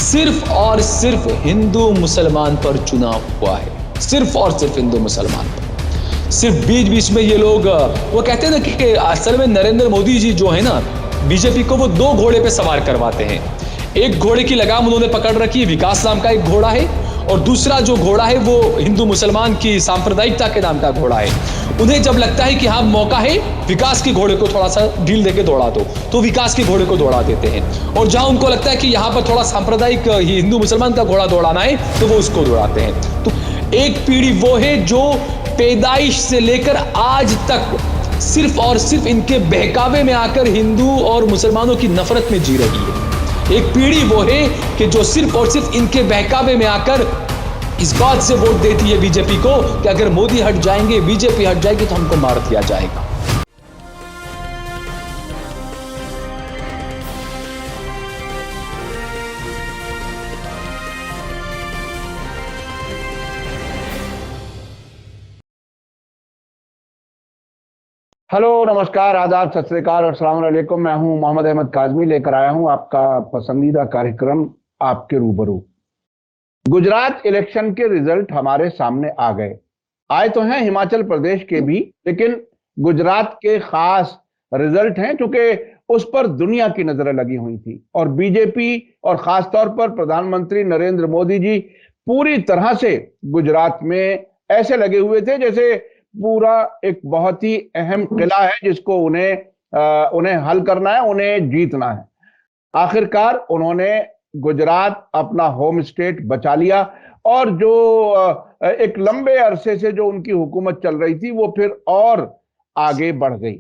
सिर्फ और सिर्फ हिंदू मुसलमान पर चुनाव हुआ है, सिर्फ और सिर्फ हिंदू मुसलमान पर। सिर्फ बीच बीच में ये लोग वो कहते हैं ना कि असल में नरेंद्र मोदी जी जो है ना, बीजेपी को वो दो घोड़े पे सवार करवाते हैं। एक घोड़े की लगाम उन्होंने पकड़ रखी है, विकास नाम का एक घोड़ा है, और दूसरा जो घोड़ा है वो हिंदू मुसलमान की सांप्रदायिकता के नाम का घोड़ा है। उन्हें जब लगता है कि हाँ मौका है विकास के घोड़े को थोड़ा सा ढील देके दौड़ा दो, तो विकास के घोड़े को दौड़ा देते हैं, और जहां उनको लगता है कि यहाँ पर थोड़ा सांप्रदायिक हिंदू मुसलमान का घोड़ा दौड़ाना है तो वो उसको दौड़ाते हैं। तो एक पीढ़ी वो है जो पैदाइश से लेकर आज तक सिर्फ और सिर्फ इनके बहकावे में आकर हिंदू और मुसलमानों की नफरत में जी रही है। एक पीढ़ी वो है कि जो सिर्फ और सिर्फ इनके बहकावे में आकर इस बात से वोट देती है बीजेपी को कि अगर मोदी हट जाएंगे, बीजेपी हट जाएगी तो हमको मार दिया जाएगा। हेलो, नमस्कार, आदाब, सत श्री अकाल और अस्सलाम वालेकुम। मैं हूं मोहम्मद अहमद काज़मी, लेकर आया हूं आपका पसंदीदा कार्यक्रम आपके रूबरू। गुजरात इलेक्शन के रिजल्ट हमारे सामने आ गए। आए तो हैं हिमाचल प्रदेश के भी, लेकिन गुजरात के खास रिजल्ट हैं क्योंकि उस पर दुनिया की नजरें लगी हुई थी, और बीजेपी और खासतौर पर प्रधानमंत्री नरेंद्र मोदी जी पूरी तरह से गुजरात में ऐसे लगे हुए थे जैसे पूरा एक बहुत ही अहम किला है जिसको उन्हें हल करना है, उन्हें जीतना है। आखिरकार उन्होंने गुजरात अपना होम स्टेट बचा लिया, और जो एक लंबे अरसे से जो उनकी हुकूमत चल रही थी वो फिर और आगे बढ़ गई।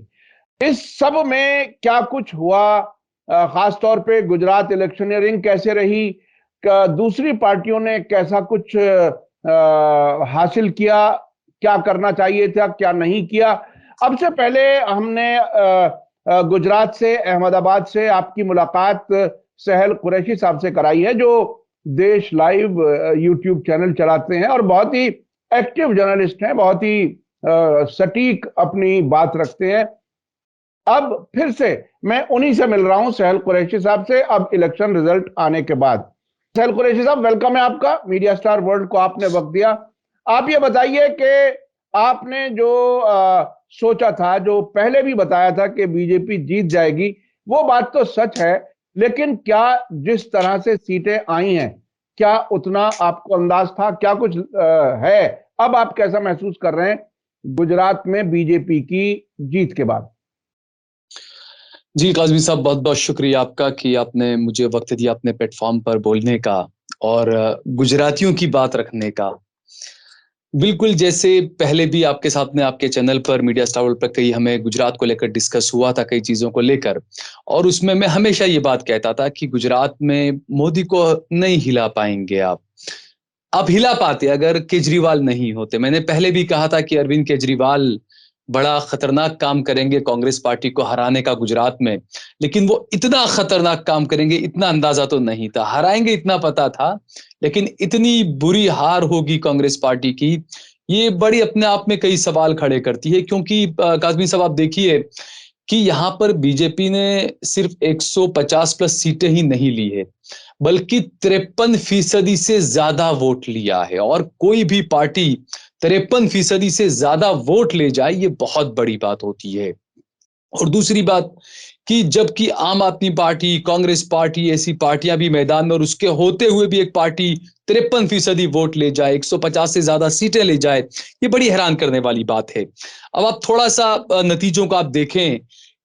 इस सब में क्या कुछ हुआ, खासतौर पे गुजरात इलेक्शनियरिंग कैसे रही, दूसरी पार्टियों ने कैसा कुछ हासिल किया, क्या करना चाहिए था, क्या नहीं किया। अब से पहले हमने गुजरात से, अहमदाबाद से आपकी मुलाकात सहल कुरैशी साहब से कराई है, जो देश लाइव यूट्यूब चैनल चलाते हैं और बहुत ही एक्टिव जर्नलिस्ट हैं, बहुत ही सटीक अपनी बात रखते हैं। अब फिर से मैं उन्हीं से मिल रहा हूं, सहल कुरैशी साहब से, अब इलेक्शन रिजल्ट आने के बाद। सहल कुरैशी साहब, वेलकम है आपका मीडिया स्टार वर्ल्ड को, आपने वक्त दिया। आप ये बताइए कि आपने जो सोचा था, जो पहले भी बताया था कि बीजेपी जीत जाएगी, वो बात तो सच है, लेकिन क्या जिस तरह से सीटें आई हैं, क्या उतना आपको अंदाज था, क्या कुछ है? अब आप कैसा महसूस कर रहे हैं गुजरात में बीजेपी की जीत के बाद? जी काज़मी साहब, बहुत बहुत शुक्रिया आपका कि आपने मुझे वक्त दिया अपने प्लेटफॉर्म पर बोलने का और गुजरातियों की बात रखने का। बिल्कुल, जैसे पहले भी आपके साथ में आपके चैनल पर, मीडिया स्टार वर्ल्ड पर कई हमें गुजरात को लेकर डिस्कस हुआ था, कई चीज़ों को लेकर, और उसमें मैं हमेशा ये बात कहता था कि गुजरात में मोदी को नहीं हिला पाएंगे आप। आप हिला पाते अगर केजरीवाल नहीं होते। मैंने पहले भी कहा था कि अरविंद केजरीवाल बड़ा खतरनाक काम करेंगे कांग्रेस पार्टी को हराने का गुजरात में, लेकिन वो इतना खतरनाक काम करेंगे इतना अंदाजा तो नहीं था। हराएंगे इतना पता था, लेकिन इतनी बुरी हार होगी कांग्रेस पार्टी की, ये बड़ी अपने आप में कई सवाल खड़े करती है। क्योंकि काज़मी साहब, आप देखिए कि यहाँ पर बीजेपी ने सिर्फ 150 प्लस सीटें ही नहीं ली है, बल्कि 53% से ज्यादा वोट लिया है। और कोई भी पार्टी 53% से ज्यादा वोट ले जाए, ये बहुत बड़ी बात होती है। और दूसरी बात कि जबकि आम आदमी पार्टी, कांग्रेस पार्टी, ऐसी पार्टियां भी मैदान में, और उसके होते हुए भी एक पार्टी 53% वोट ले जाए, 150 से ज्यादा सीटें ले जाए, ये बड़ी हैरान करने वाली बात है। अब आप थोड़ा सा नतीजों को आप देखें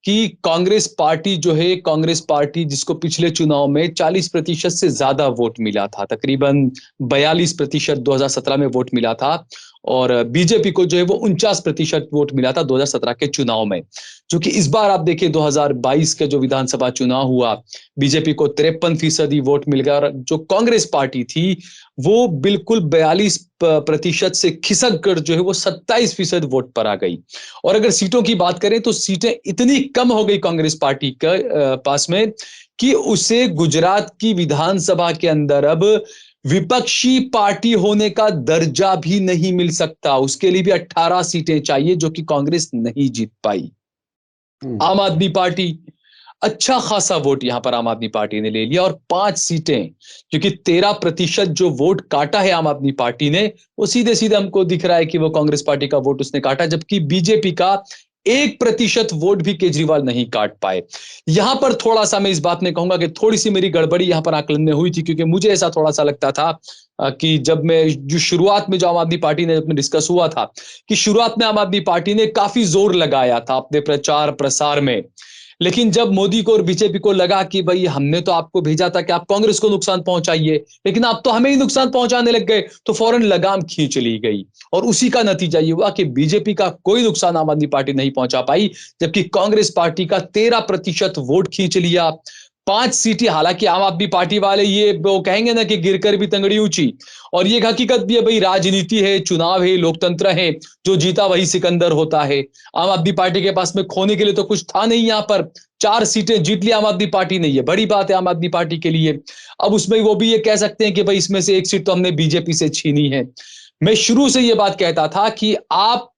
कि कांग्रेस पार्टी जो है, कांग्रेस पार्टी जिसको पिछले चुनाव में 40% से ज्यादा वोट मिला था, तकरीबन 42% 2017 में वोट मिला था, और बीजेपी को जो है वो 49% वोट मिला था 2017 के चुनाव में। जो कि इस बार आप देखिए 2022 के जो विधानसभा चुनाव हुआ, बीजेपी को 53% वोट मिल गया, और जो कांग्रेस पार्टी थी वो बिल्कुल 42% से खिसक कर जो है वो 27% वोट पर आ गई। और अगर सीटों की बात करें तो सीटें इतनी कम हो गई कांग्रेस पार्टी के पास में कि उसे गुजरात की विधानसभा के अंदर अब विपक्षी पार्टी होने का दर्जा भी नहीं मिल सकता। उसके लिए भी 18 सीटें चाहिए, जो कि कांग्रेस नहीं जीत पाई। आम आदमी पार्टी अच्छा खासा वोट यहां पर आम आदमी पार्टी ने ले लिया और 5 सीटें, क्योंकि 13% जो वोट काटा है आम आदमी पार्टी ने, वो सीधे सीधे हमको दिख रहा है कि वो कांग्रेस पार्टी का वोट उसने काटा, जबकि बीजेपी का 1% वोट भी केजरीवाल नहीं काट पाए। यहां पर थोड़ा सा मैं इस बात में कहूंगा कि थोड़ी सी मेरी गड़बड़ी यहां पर आकलन में हुई थी, क्योंकि मुझे ऐसा थोड़ा सा लगता था कि जब मैं जो शुरुआत में जो आम आदमी पार्टी ने डिस्कस हुआ था कि शुरुआत में आम आदमी पार्टी ने काफी जोर लगाया था अपने प्रचार प्रसार में, लेकिन जब मोदी को और बीजेपी को लगा कि भाई हमने तो आपको भेजा था कि आप कांग्रेस को नुकसान पहुंचाइए, लेकिन आप तो हमें ही नुकसान पहुंचाने लग गए, तो फौरन लगाम खींच ली गई। और उसी का नतीजा ये हुआ कि बीजेपी का कोई नुकसान आम आदमी पार्टी नहीं पहुंचा पाई, जबकि कांग्रेस पार्टी का 13% वोट खींच लिया। 5 सीटें, हालांकि आम आदमी पार्टी वाले ये वो कहेंगे ना कि गिरकर भी तंगड़ी ऊंची, और ये हकीकत भी है भाई, राजनीति है, चुनाव है, लोकतंत्र है, जो जीता वही सिकंदर होता है। आम आदमी पार्टी के पास में खोने के लिए तो कुछ था नहीं, यहां पर 4 सीटें जीत ली आम आदमी पार्टी ने, ये बड़ी बात है आम आदमी पार्टी के लिए। अब उसमें वो भी ये कह सकते हैं कि भाई इसमें से 1 सीट तो हमने बीजेपी से छीनी है। मैं शुरू से ये बात कहता था कि आप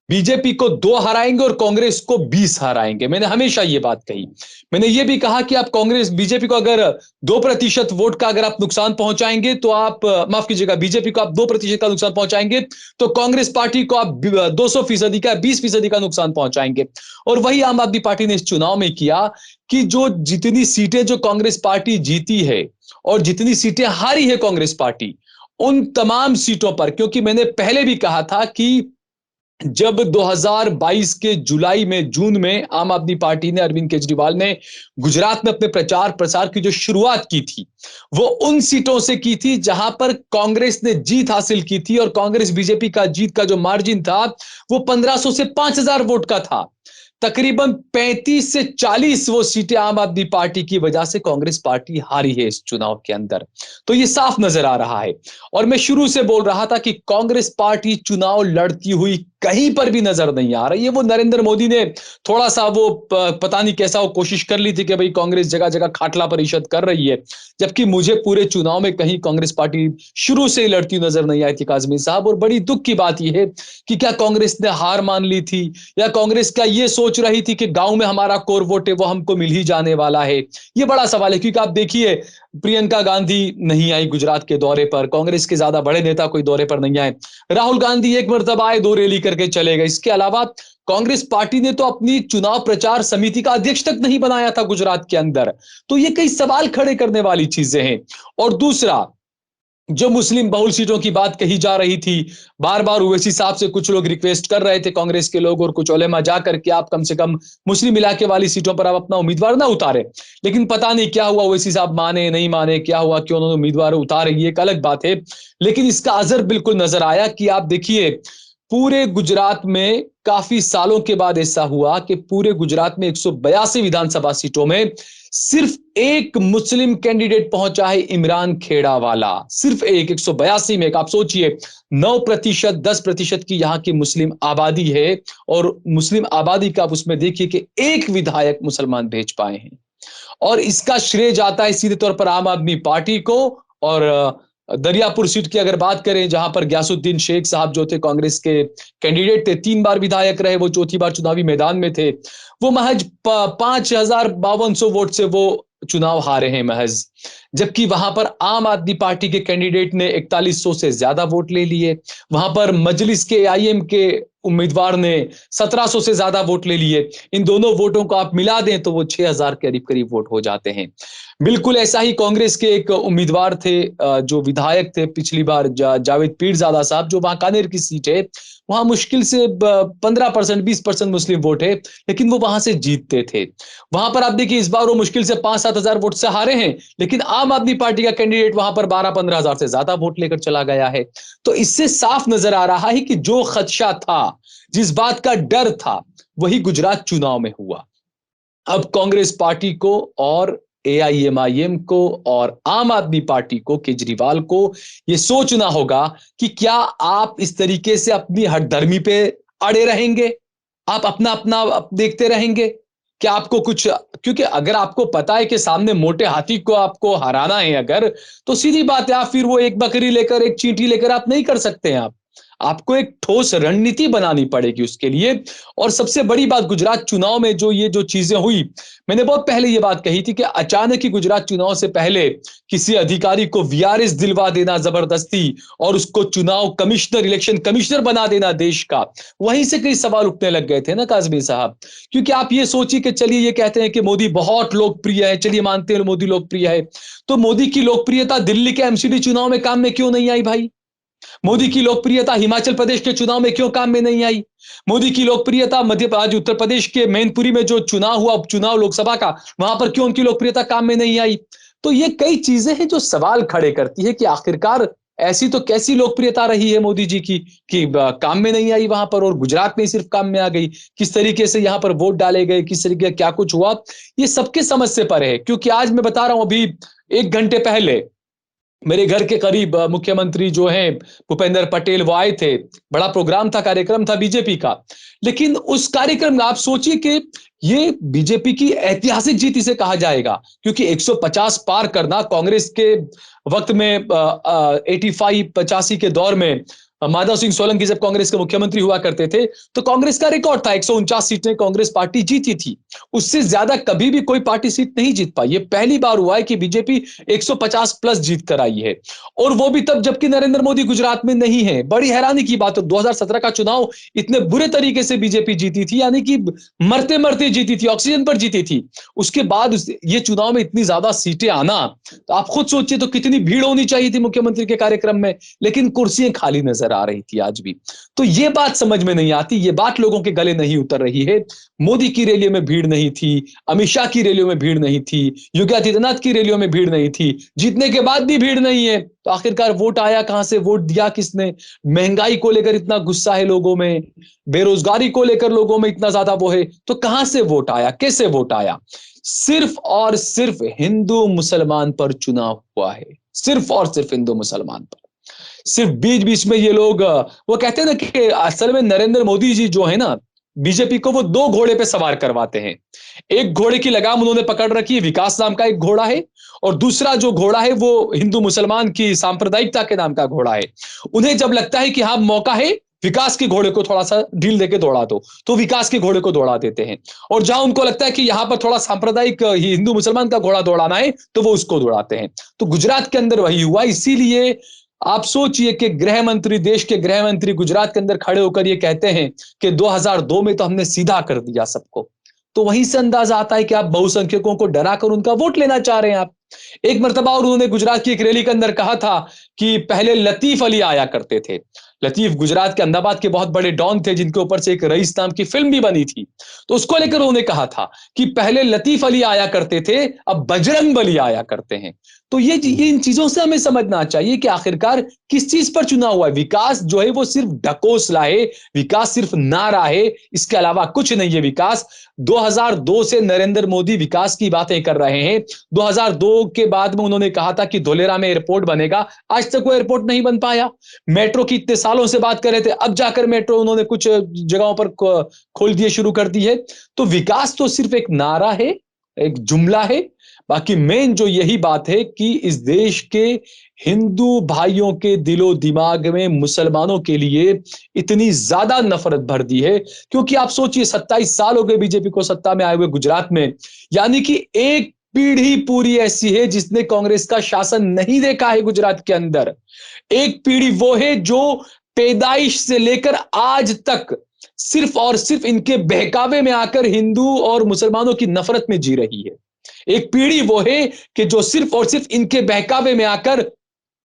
बीजेपी को 2 हराएंगे और कांग्रेस को 20 हराएंगे, मैंने हमेशा ये बात कही। मैंने ये भी कहा कि आप कांग्रेस बीजेपी को अगर 2% वोट का अगर आप नुकसान पहुंचाएंगे तो आप, माफ कीजिएगा, बीजेपी को आप 2% का नुकसान पहुंचाएंगे तो कांग्रेस पार्टी को आप 200% का, 20% का नुकसान पहुंचाएंगे। और वही आम आदमी पार्टी ने इस चुनाव में किया कि जो जितनी सीटें जो कांग्रेस पार्टी जीती है और जितनी सीटें हारी है कांग्रेस पार्टी, उन तमाम सीटों पर, क्योंकि मैंने पहले भी कहा था कि जब 2022 के जुलाई में, जून में आम आदमी पार्टी ने, अरविंद केजरीवाल ने गुजरात में अपने प्रचार प्रसार की जो शुरुआत की थी, वो उन सीटों से की थी जहां पर कांग्रेस ने जीत हासिल की थी, और कांग्रेस बीजेपी का जीत का जो मार्जिन था वो 1500 से 5000 वोट का था। तकरीबन 35 से 40 वो सीटें आम आदमी पार्टी की वजह से कांग्रेस पार्टी हारी है इस चुनाव के अंदर। तो ये साफ नजर आ रहा है। और मैं शुरू से बोल रहा था कि कांग्रेस पार्टी चुनाव लड़ती हुई कहीं पर भी नजर नहीं आ रही है। वो नरेंद्र मोदी ने थोड़ा सा वो पता नहीं कैसा वो कोशिश कर ली थी कि भाई कांग्रेस जगह जगह खाटला परिषद कर रही है, जबकि मुझे पूरे चुनाव में कहीं कांग्रेस पार्टी शुरू से ही लड़ती नजर नहीं आई थी काजमी साहब। और बड़ी दुख की बात यह है कि क्या कांग्रेस ने हार मान ली थी, या कांग्रेस क्या ये सोच रही थी कि गांव में हमारा कोर वोट है वो हमको मिल ही जाने वाला है। ये बड़ा सवाल है, क्योंकि आप देखिए प्रियंका गांधी नहीं आई गुजरात के दौरे पर, कांग्रेस के ज्यादा बड़े नेता कोई दौरे पर नहीं आए, राहुल गांधी एक मर्तबा आए, 2 रैली करके चले गए। इसके अलावा कांग्रेस पार्टी ने तो अपनी चुनाव प्रचार समिति का अध्यक्ष तक नहीं बनाया था गुजरात के अंदर। तो ये कई सवाल खड़े करने वाली चीजें हैं। और दूसरा, जो मुस्लिम बहुल सीटों की बात कही जा रही थी, बार बार ओवैसी साहब से कुछ लोग रिक्वेस्ट कर रहे थे, कांग्रेस के लोग और कुछ उलेमा जाकर के आप कम से कम मुस्लिम इलाके वाली सीटों पर आप अपना उम्मीदवार ना उतारे। लेकिन पता नहीं क्या हुआ, ओवैसी साहब माने नहीं माने, क्या हुआ, क्यों उन्होंने उम्मीदवार उतारे, ये एक अलग बात है। लेकिन इसका असर बिल्कुल नजर आया कि आप देखिए पूरे गुजरात में काफी सालों के बाद ऐसा हुआ कि पूरे गुजरात में 182 विधानसभा सीटों में सिर्फ एक मुस्लिम कैंडिडेट पहुंचा है, इमरान खेड़ा वाला, सिर्फ एक, 182 में। आप सोचिए 9%, 10% की यहां की मुस्लिम आबादी है, और मुस्लिम आबादी का आप उसमें देखिए कि एक विधायक मुसलमान भेज पाए हैं। और इसका श्रेय जाता है सीधे तौर पर आम आदमी पार्टी को। और दरियापुर सीट की अगर बात करें, जहां पर गयासुद्दीन शेख साहब जो थे कांग्रेस के कैंडिडेट थे, 3 बार विधायक रहे, वो चौथी बार चुनावी मैदान में थे, वो महज 5,5200 वोट से वो चुनाव हारे हैं महज। जबकि वहां पर आम आदमी पार्टी के कैंडिडेट ने 4100 से ज्यादा वोट ले लिए। वहां पर मजलिस के आईएम के उम्मीदवार ने 1700 से ज्यादा वोट ले लिए। इन दोनों वोटों को आप मिला दें तो वो 6000 के करीब करीब वोट हो जाते हैं। बिल्कुल ऐसा ही कांग्रेस के एक उम्मीदवार थे, जो विधायक थे पिछली बार, जावेद पीरजादा साहब, जो वांकानेर की सीट है, वहां मुश्किल से 15%, 20% मुस्लिम वोट है, लेकिन वो वहां से जीतते थे। वहां पर आप देखिए इस बार वो मुश्किल से 5-7 हजार वोट से हारे हैं, लेकिन आम आदमी पार्टी का कैंडिडेट वहां पर 12-15 हजार से ज्यादा वोट लेकर चला गया है। तो इससे साफ नजर आ रहा है कि जो खदशा था, जिस बात का डर था, वही गुजरात चुनाव में हुआ। अब कांग्रेस पार्टी को और एआईएमआईएम को और आम आदमी पार्टी को, केजरीवाल को यह सोचना होगा कि क्या आप इस तरीके से अपनी हठधर्मी पे अड़े रहेंगे, आप अपना अपना देखते रहेंगे, क्या आपको कुछ, क्योंकि अगर आपको पता है कि सामने मोटे हाथी को आपको हराना है अगर, तो सीधी बात है आप फिर वो एक बकरी लेकर, एक चींटी लेकर आप नहीं कर सकते हैं। आपको एक ठोस रणनीति बनानी पड़ेगी उसके लिए। और सबसे बड़ी बात, गुजरात चुनाव में जो चीजें हुई, मैंने बहुत पहले ये बात कही थी कि अचानक ही गुजरात चुनाव से पहले किसी अधिकारी को वीआरएस दिलवा देना जबरदस्ती, और उसको चुनाव कमिश्नर, इलेक्शन कमिश्नर बना देना देश का, वहीं से कई सवाल उठने लग गए थे ना काजमी साहब। क्योंकि आप ये सोचिए कि चलिए ये कहते हैं कि मोदी बहुत लोकप्रिय है, चलिए मानते हैं मोदी लोकप्रिय है, तो मोदी की लोकप्रियता दिल्ली के एमसीडी चुनाव में काम में क्यों नहीं आई भाई? मोदी की लोकप्रियता हिमाचल प्रदेश के चुनाव में क्यों काम में नहीं आई? मोदी की लोकप्रियता आज उत्तर प्रदेश के मैनपुरी में जो चुनाव हुआ, उपचुनाव लोकसभा का, वहां पर क्यों उनकी लोकप्रियता काम में नहीं आई? तो ये कई चीजें हैं जो सवाल खड़े करती है कि आखिरकार ऐसी तो कैसी लोकप्रियता रही है मोदी जी की कि काम में नहीं आई वहां पर, और गुजरात में सिर्फ काम में आ गई। किस तरीके से यहां पर वोट डाले गए, किस तरीके क्या कुछ हुआ, ये सबके समझ से परे है। क्योंकि आज मैं बता रहा हूं, अभी 1 घंटे पहले मेरे घर के करीब मुख्यमंत्री जो हैं भूपेंद्र पटेल, वो आए थे। बड़ा प्रोग्राम था, कार्यक्रम था बीजेपी का। लेकिन उस कार्यक्रम में आप सोचिए कि ये बीजेपी की ऐतिहासिक जीत इसे कहा जाएगा, क्योंकि 150 पार करना कांग्रेस के वक्त में 85-85 के दौर में माधव सिंह सोलंकी जब कांग्रेस के मुख्यमंत्री हुआ करते थे, तो कांग्रेस का रिकॉर्ड था, 149 सीटें कांग्रेस पार्टी जीती थी। उससे ज्यादा कभी भी कोई पार्टी सीट नहीं जीत पाई। ये पहली बार हुआ है कि बीजेपी 150 प्लस जीत कर आई है, और वो भी तब जबकि नरेंद्र मोदी गुजरात में नहीं है। बड़ी हैरानी की बात है, 2017 का चुनाव इतने बुरे तरीके से बीजेपी जीती थी, यानी कि मरते मरते जीती थी, ऑक्सीजन पर जीती थी। उसके बाद ये चुनाव में इतनी ज्यादा सीटें आना, तो आप खुद सोचिए तो कितनी भीड़ होनी चाहिए थी मुख्यमंत्री के कार्यक्रम में, लेकिन कुर्सियां खाली नजर आ रही थी आज भी। तो ये बात समझ में नहीं आती, ये बात लोगों के गले नहीं उतर रही है। मोदी की रैलियों में भीड़ नहीं थी, अमित शाह की रैलियों में भीड़ नहीं थी, योगी आदित्यनाथ की रैलियों में भीड़ नहीं थी, जीतने के बाद भी भीड़ नहीं है। तो आखिरकार वोट आया कहां से, वोट दिया किसने? महंगाई को लेकर इतना गुस्सा है लोगों में, बेरोजगारी को लेकर लोगों में इतना ज्यादा वो है, तो कहां से वोट आया, कैसे वोट आया? सिर्फ और सिर्फ हिंदू मुसलमान पर चुनाव हुआ है, सिर्फ और सिर्फ हिंदू मुसलमान पर। सिर्फ बीच बीच में ये लोग वो कहते हैं ना कि असल में नरेंद्र मोदी जी जो है ना, बीजेपी को वो 2 घोड़े पे सवार करवाते हैं। एक घोड़े की लगाम उन्होंने पकड़ रखी है, विकास नाम का एक घोड़ा है, और दूसरा जो घोड़ा है वो हिंदू मुसलमान की सांप्रदायिकता के नाम का घोड़ा है। उन्हें जब लगता है कि हाँ मौका है विकास के घोड़े को थोड़ा सा ढील देके दौड़ा दो, तो विकास के घोड़े को दौड़ा देते हैं। और जहां उनको लगता है कि यहां पर थोड़ा सांप्रदायिक हिंदू मुसलमान का घोड़ा दौड़ाना है, तो वो उसको दौड़ाते हैं। तो गुजरात के अंदर वही हुआ। इसीलिए आप सोचिए कि गृह मंत्री, देश के गृह मंत्री गुजरात के अंदर खड़े होकर ये कहते हैं कि 2002 में तो हमने सीधा कर दिया सबको। तो वहीं से अंदाजा आता है कि आप बहुसंख्यकों को डराकर उनका वोट लेना चाह रहे हैं आप। एक मर्तबा और उन्होंने गुजरात की एक रैली के अंदर कहा था कि पहले लतीफ अली आया करते थे। लतीफ गुजरात के अहमदाबाद के बहुत बड़े डॉन थे, जिनके ऊपर से एक रईस नाम की फिल्म भी बनी थी। तो उसको लेकर उन्होंने कहा था कि पहले लतीफ अली आया करते थे, अब बजरंग बली आया करते हैं। तो ये इन चीजों से हमें समझना चाहिए कि आखिरकार किस चीज पर चुनाव हुआ है। विकास जो है वो सिर्फ ढकोसला है, विकास सिर्फ नारा है, इसके अलावा कुछ नहीं है विकास। 2002 से नरेंद्र मोदी विकास की बातें कर रहे हैं। 2002 के बाद में उन्होंने कहा था कि धोलेरा में एयरपोर्ट बनेगा, आज तक वो एयरपोर्ट नहीं बन पाया। मेट्रो की इतने सालों से बात कर रहे थे, अब जाकर मेट्रो उन्होंने कुछ जगहों पर खोल दिए, शुरू कर दी है। तो विकास तो सिर्फ एक नारा है, एक जुमला है। बाकी मेन जो यही बात है कि इस देश के हिंदू भाइयों के दिलो दिमाग में मुसलमानों के लिए इतनी ज्यादा नफरत भर दी है। क्योंकि आप सोचिए 27 साल हो गए बीजेपी को सत्ता में आए हुए गुजरात में, यानी कि एक पीढ़ी पूरी ऐसी है जिसने कांग्रेस का शासन नहीं देखा है गुजरात के अंदर। एक पीढ़ी वो है जो पैदाइश से लेकर आज तक सिर्फ और सिर्फ इनके बहकावे में आकर हिंदू और मुसलमानों की नफरत में जी रही है। एक पीढ़ी वो है कि जो सिर्फ और सिर्फ इनके बहकावे में आकर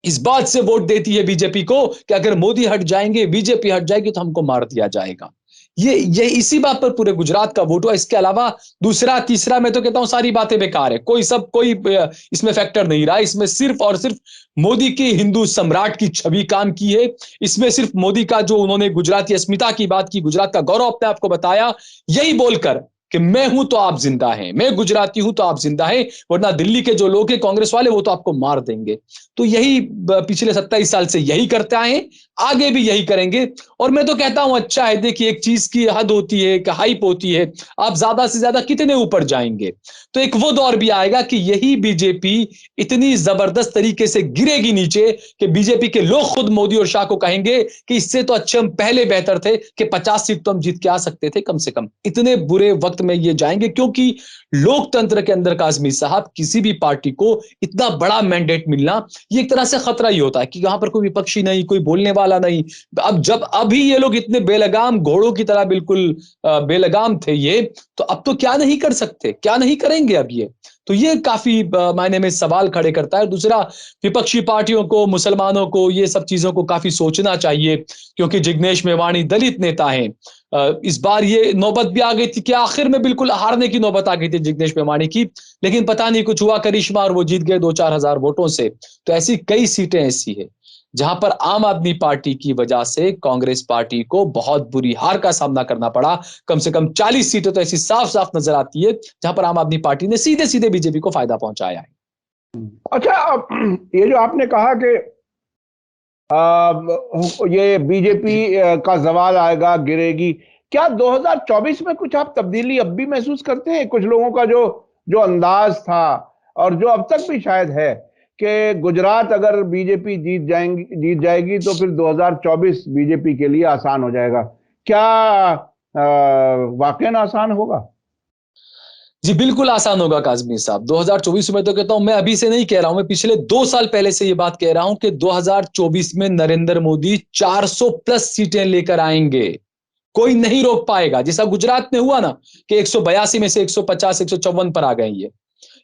इस बात से वोट देती है बीजेपी को कि अगर मोदी हट जाएंगे, बीजेपी हट जाएगी, तो हमको मार दिया जाएगा। ये इसी बात पर पूरे गुजरात का वोट हुआ। इसके अलावा दूसरा तीसरा मैं तो कहता हूं सारी बातें बेकार है, कोई इसमें फैक्टर नहीं रहा। इसमें सिर्फ और सिर्फ मोदी की हिंदू सम्राट की छवि काम की है। इसमें सिर्फ मोदी का जो उन्होंने गुजराती अस्मिता की बात की, गुजरात का गौरव अपने आप को बताया, यही बोलकर कि मैं हूं तो आप जिंदा हैं, मैं गुजराती हूं तो आप जिंदा हैं, वरना दिल्ली के जो लोग हैं कांग्रेस वाले वो तो आपको मार देंगे। तो यही पिछले 27 साल से यही करते आए हैं। आगे भी यही करेंगे। और मैं तो कहता हूं अच्छा है, देखिए एक चीज की हद होती है, एक हाइप होती है, आप ज्यादा से ज्यादा कितने ऊपर जाएंगे। तो एक वो दौर भी आएगा कि यही बीजेपी इतनी जबरदस्त तरीके से गिरेगी नीचे कि बीजेपी के लोग खुद मोदी और शाह को कहेंगे कि इससे तो अच्छे हम पहले बेहतर थे कि 50 सीट तो हम जीत के आ सकते थे कम से कम। इतने बुरे वक्त में ये जाएंगे, क्योंकि लोकतंत्र के अंदर काजमी साहब किसी भी पार्टी को इतना बड़ा मैंडेट मिलना ये एक तरह से खतरा ही होता है कि यहां पर कोई विपक्षी नहीं, कोई बोलने वाला नहीं। अब जब अभी ये लोग इतने बेलगाम घोड़ों की तरह बिल्कुल बेलगाम थे ये, तो अब तो क्या नहीं कर सकते, क्या नहीं करेंगे अब ये। तो ये काफी मायने में सवाल खड़े करता है। दूसरा, विपक्षी पार्टियों को, मुसलमानों को ये सब चीजों को काफी सोचना चाहिए, क्योंकि जिग्नेश मेवाणी दलित नेता हैं। इस बार ये नौबत भी आ गई थी कि आखिर में बिल्कुल हारने की नौबत आ गई थी जिग्नेश मेवाणी की, लेकिन पता नहीं कुछ हुआ करिश्मा और वो जीत गए 2-4 हजार वोटों से। तो ऐसी कई सीटें ऐसी है जहां पर आम आदमी पार्टी की वजह से कांग्रेस पार्टी को बहुत बुरी हार का सामना करना पड़ा। कम से कम 40 सीटें तो ऐसी साफ साफ नजर आती है जहां पर आम आदमी पार्टी ने सीधे सीधे बीजेपी को फायदा पहुंचाया है। अच्छा, ये जो आपने कहा कि ये बीजेपी का जवाल आएगा, गिरेगी, क्या 2024 में कुछ आप तब्दीली अब भी महसूस करते हैं? कुछ लोगों का जो जो अंदाज था और जो अब तक भी शायद है कि गुजरात अगर बीजेपी जीत जाएगी तो फिर 2024 बीजेपी के लिए आसान हो जाएगा। क्या वाकई आसान होगा? जी बिल्कुल आसान होगा काजमी साहब। 2024 में तो कहता हूं, मैं अभी से नहीं कह रहा हूं, मैं पिछले 2 साल पहले से ये बात कह रहा हूं कि 2024 में नरेंद्र मोदी 400 प्लस सीटें लेकर आएंगे। कोई नहीं रोक पाएगा। जैसा गुजरात में हुआ ना कि 182 में से 150 154 पर आ गए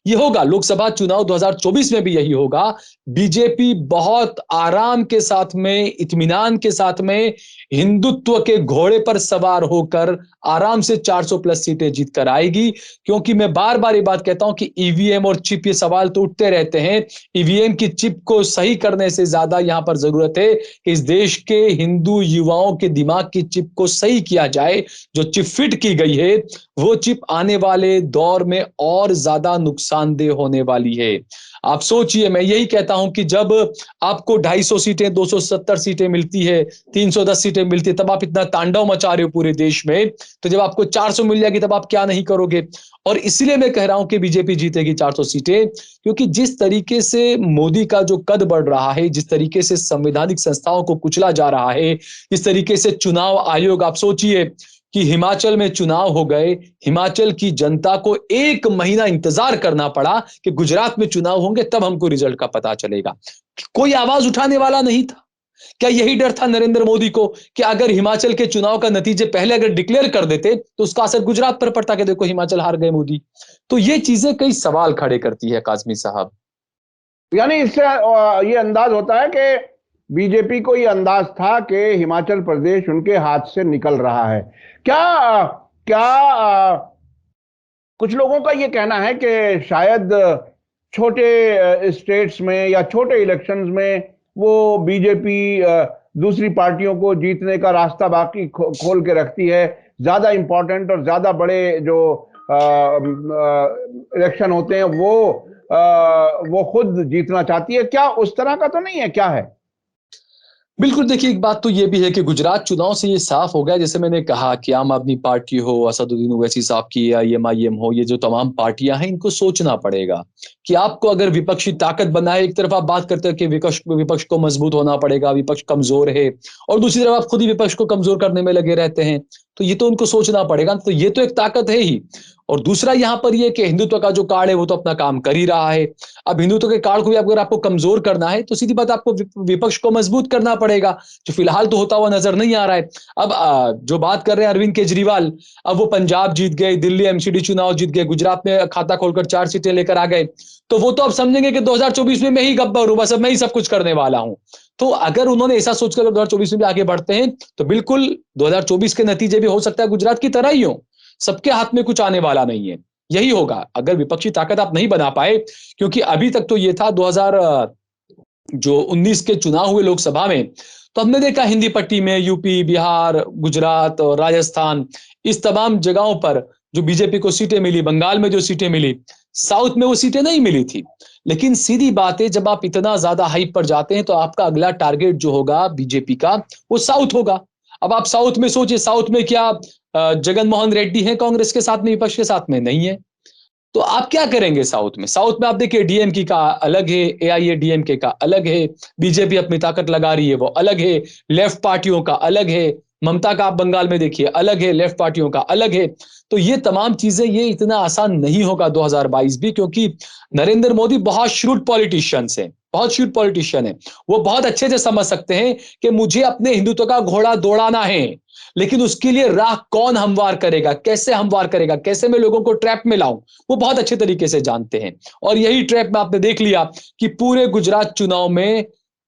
ये होगा लोकसभा चुनाव 2024 में भी यही होगा। बीजेपी बहुत आराम के साथ में, इत्मीनान के साथ में, हिंदुत्व के घोड़े पर सवार होकर आराम से 400 प्लस सीटें जीत कर आएगी। क्योंकि मैं बार बार ये बात कहता हूं कि ईवीएम और चिप, ये सवाल तो उठते रहते हैं। ईवीएम की चिप को सही करने से ज्यादा यहां पर जरूरत है कि इस देश के हिंदू युवाओं के दिमाग की चिप को सही किया जाए। जो चिप फिट की गई है वो चिप आने वाले दौर में और ज्यादा नुकसानदेह होने वाली है। आप सोचिए, मैं यही कहता हूं कि जब आपको 250 सीटें, 270 सीटें मिलती है, 310 सीटें मिलती है, तब आप इतना तांडव मचा रहे हो पूरे देश में। तो जब आपको 400 मिल जाएगी तब आप क्या नहीं करोगे। और इसलिए मैं कह रहा हूं कि बीजेपी जीतेगी 400 सीटें, क्योंकि जिस तरीके से मोदी का जो कद बढ़ रहा है, जिस तरीके से संवैधानिक संस्थाओं को कुचला जा रहा है, जिस तरीके से चुनाव आयोग, आप सोचिए कि हिमाचल में चुनाव हो गए, हिमाचल की जनता को 1 महीना इंतजार करना पड़ा कि गुजरात में चुनाव होंगे तब हमको रिजल्ट का पता चलेगा। कोई आवाज उठाने वाला नहीं था। क्या यही डर था नरेंद्र मोदी को कि अगर हिमाचल के चुनाव का नतीजे पहले अगर डिक्लेयर कर देते तो उसका असर गुजरात पर पड़ता कि देखो हिमाचल हार गए मोदी। तो ये चीजें कई सवाल खड़े करती है काजमी साहब। यानी इससे ये अंदाज होता है कि बीजेपी को ये अंदाज था कि हिमाचल प्रदेश उनके हाथ से निकल रहा है। क्या क्या कुछ लोगों का ये कहना है कि शायद छोटे स्टेट्स में या छोटे इलेक्शंस में वो बीजेपी दूसरी पार्टियों को जीतने का रास्ता बाकी खोल के रखती है। ज्यादा इंपॉर्टेंट और ज्यादा बड़े जो इलेक्शन होते हैं वो खुद जीतना चाहती है। क्या उस तरह का तो नहीं है? क्या है? बिल्कुल, देखिए एक बात तो ये भी है कि गुजरात चुनाव से ये साफ हो गया, जैसे मैंने कहा कि आम आदमी पार्टी हो, असदुद्दीन ओवैसी साहब की, या आईएमआईएम हो, ये जो तमाम पार्टियां हैं, इनको सोचना पड़ेगा कि आपको अगर विपक्षी ताकत बनना है। एक तरफ आप बात करते हैं कि विपक्ष को मजबूत होना पड़ेगा, विपक्ष कमजोर है, और दूसरी तरफ आप खुद ही विपक्ष को कमजोर करने में लगे रहते हैं। तो ये तो उनको सोचना पड़ेगा। तो ये तो एक ताकत है ही। और दूसरा यहां पर ये कि हिंदुत्व का जो कार्ड है वो तो अपना काम कर ही रहा है। अब हिंदुत्व के कार्ड को भी अगर आपको कमजोर करना है तो सीधी बात आपको विपक्ष को मजबूत करना पड़ेगा, जो फिलहाल तो होता हुआ नजर नहीं आ रहा है। अब जो बात कर रहे हैं अरविंद केजरीवाल, अब वो पंजाब जीत गए, दिल्ली एमसीडी चुनाव जीत गए, गुजरात में खाता खोलकर 4 सीटें लेकर आ गए, तो वो तो अब समझेंगे कि 2024 में मैं ही गब्बर हूं, बस अब मैं ही सब कुछ करने वाला हूं। तो अगर उन्होंने ऐसा सोचकर 2024 में भी आगे बढ़ते हैं तो बिल्कुल 2024 के नतीजे भी हो सकता है गुजरात की तरह ही हो। सबके हाथ में कुछ आने वाला नहीं है। यही होगा अगर विपक्षी ताकत आप नहीं बना पाए, क्योंकि अभी तक तो ये था 2019 के चुनाव हुए लोकसभा में, तो हमने देखा हिंदी पट्टी में यूपी, बिहार, गुजरात और राजस्थान, इस तमाम जगहों पर जो बीजेपी को सीटें मिली, बंगाल में जो सीटें मिली, साउथ में वो सीटें नहीं मिली थी। लेकिन सीधी बात है, जब आप इतना ज्यादा हाइप पर जाते हैं तो आपका अगला टारगेट जो होगा बीजेपी का वो साउथ होगा। अब आप साउथ में सोचिए, साउथ में क्या जगन मोहन रेड्डी है कांग्रेस के साथ में, विपक्ष के साथ में? नहीं है। तो आप क्या करेंगे साउथ में? साउथ में आप देखिए डीएमके का अलग है, एआईएडीएमके का अलग है, बीजेपी अपनी ताकत लगा रही है वो अलग है, लेफ्ट पार्टियों का अलग है, ममता का आप बंगाल में देखिए अलग है, लेफ्ट पार्टियों का अलग है। तो ये तमाम चीजें, ये इतना आसान नहीं होगा 2022 भी, क्योंकि नरेंद्र मोदी बहुत श्रूड पॉलिटिशियन है, बहुत श्रूड पॉलिटिशियन है। वो बहुत अच्छे से समझ सकते हैं कि मुझे अपने हिंदुत्व का घोड़ा दौड़ाना है, लेकिन उसके लिए राह कौन हमवार करेगा, कैसे हमवार करेगा, कैसे मैं लोगों को ट्रैप में लाऊं, वो बहुत अच्छे तरीके से जानते हैं। और यही ट्रैप में आपने देख लिया कि पूरे गुजरात चुनाव में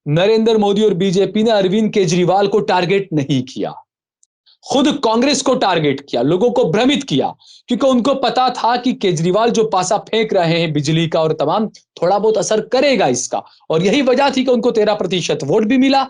नरेंद्र मोदी और बीजेपी ने अरविंद केजरीवाल को टारगेट नहीं किया, खुद कांग्रेस को टारगेट किया, लोगों को भ्रमित किया, क्योंकि उनको पता था कि केजरीवाल जो पासा फेंक रहे हैं बिजली का और तमाम, थोड़ा बहुत असर करेगा इसका। और यही वजह थी कि उनको 13% वोट भी मिला।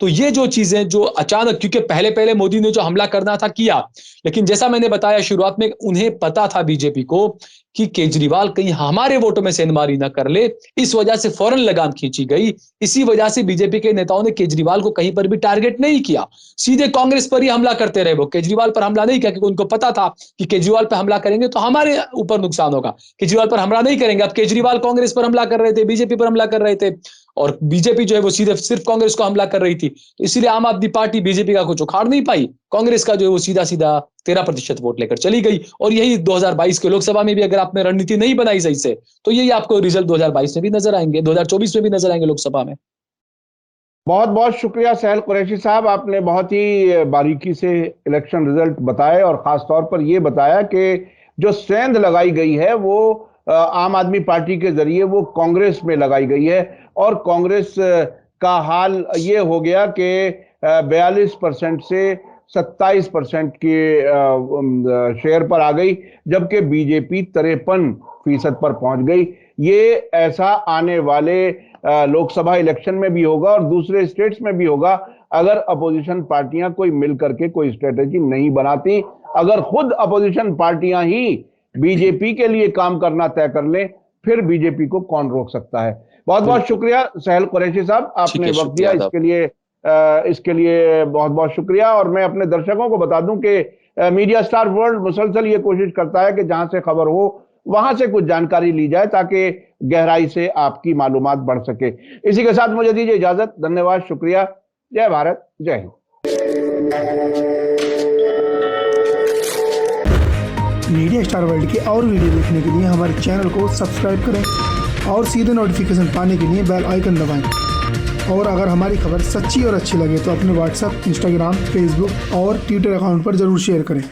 तो ये जो चीजें जो अचानक, क्योंकि पहले पहले मोदी ने जो हमला करना था किया, लेकिन जैसा मैंने बताया शुरुआत में, उन्हें पता था बीजेपी को कि केजरीवाल कहीं हमारे वोटों में सेंधमारी ना कर ले, इस वजह से फौरन लगाम खींची गई। इसी वजह से बीजेपी के नेताओं ने केजरीवाल को कहीं पर भी टारगेट नहीं किया, सीधे कांग्रेस पर ही हमला करते रहे। वो केजरीवाल पर हमला नहीं किया, क्योंकि उनको पता था कि केजरीवाल पर हमला करेंगे तो हमारे ऊपर नुकसान होगा, केजरीवाल पर हमला नहीं करेंगे। अब केजरीवाल कांग्रेस पर हमला कर रहे थे, बीजेपी पर हमला कर रहे थे, और बीजेपी जो है वो सीधे सिर्फ कांग्रेस को हमला कर रही थी। तो इसीलिए आम आदमी पार्टी बीजेपी का कुछ उखाड़ नहीं पाई, कांग्रेस का जो है वो सीधा सीधा 13% वोट लेकर चली गई। और यही 2022 के लोकसभा में भी अगर आपने रणनीति नहीं बनाई सही से, तो यही आपको रिजल्ट 2022 में भी नजर आएंगे, 2024 में भी नजर आएंगे लोकसभा में। बहुत बहुत शुक्रिया सहल कुरैशी साहब, आपने बहुत ही बारीकी से इलेक्शन रिजल्ट बताए और खास तौर पर यह बताया कि जो सेंध लगाई गई है वो आम आदमी पार्टी के जरिए वो कांग्रेस में लगाई गई है, और कांग्रेस का हाल ये हो गया कि 42% से 27% के शेयर पर आ गई, जबकि बीजेपी 53% पर पहुंच गई। ये ऐसा आने वाले लोकसभा इलेक्शन में भी होगा और दूसरे स्टेट्स में भी होगा, अगर अपोजिशन पार्टियां कोई मिल करके कोई स्ट्रेटेजी नहीं बनाती। अगर खुद अपोजिशन पार्टियां ही बीजेपी के लिए काम करना तय कर लें, फिर बीजेपी को कौन रोक सकता है। बहुत बहुत शुक्रिया सहल कुरैशी साहब, आपने वक्त दिया, इसके लिए बहुत बहुत शुक्रिया। और मैं अपने दर्शकों को बता दूं कि मीडिया स्टार वर्ल्ड मुसलसल ये कोशिश करता है कि जहां से खबर हो वहां से कुछ जानकारी ली जाए, ताकि गहराई से आपकी मालूमात बढ़ सके। इसी के साथ मुझे दीजिए इजाजत, धन्यवाद, शुक्रिया, जय भारत, जय हिंद। मीडिया स्टार वर्ल्ड के और वीडियो देखने के लिए हमारे चैनल को सब्सक्राइब करें और सीधे नोटिफिकेशन पाने के लिए बेल आइकन दबाएं। और अगर हमारी खबर सच्ची और अच्छी लगे तो अपने व्हाट्सएप, इंस्टाग्राम, फेसबुक और ट्विटर अकाउंट पर जरूर शेयर करें।